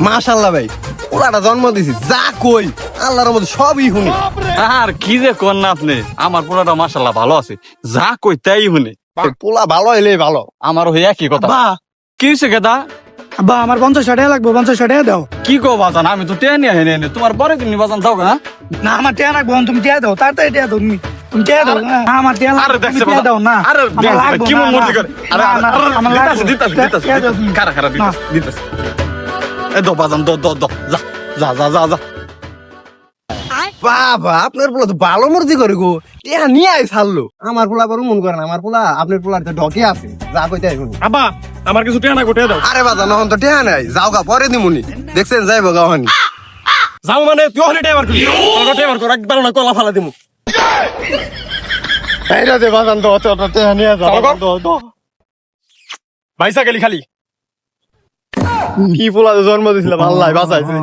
মাশাআল্লাহ ভাই পোলাটা জন্ম দিছি যা কই আল্লাহর মধ্যে সবই শুনি। আর কি যে কোন না আপনি, আমার পোলাটা মাশাআল্লাহ ভালো আছে, যা কই তাই শুনে। পোলা ভালো হইলেই ভালো। আমার হয়ে একই কথা। বা কি হয়েছে কেদা? বা আমার 50 টাকা লাগবে, 50 টাকা দাও। কি কো বাজান, আমি তো টেনে এনে তোমার পরে তুমি বাজান দাও গা। না আমার টাকা লাগবে, তুমি টাকা দাও, তাড়াতাড়ি টাকা দাও, তুমি টাকা দাও। না আমার টাকা আরে লাগবে, দেখছে তুমি টাকা দাও না। আরে আমার লাগবে কি না, মন না, মর্জি করে। আরে না, না, আমার লাগবে। দিতাছি টাকা দাও তুমি। খারা খারা না। দিতাছি। এ দো বাজান দো দো দো যা যা যা যা যা। বাবা আপনার পোলা তো ভালো মর্জি করে গো, টিয়া নিয়ে আই ছাড়লো। আমার পোলা বড় মন করে না, আমার পোলা আপনার পোলার তো ঢকে আছে, যা কই তাই শুনি। আব্বা আমার কিছু টেনা গোটে দাও। আরে বাবা নহন তো টিয়া নাই, যাও গা পরে দিমুনি, দেখছেন যাইবো গা হানি। যাও মানে তুই হলে টেবার করবি, তোর টেবার কর একবার না কলা ফালা দিমু। এইটা দে বাজান তো টিয়া নিয়ে যাও। চলো গো। ভাইসা গেলি খালি কি পোলা জন্ম দিছিলাম আল্লাহ বাঁচাইছে।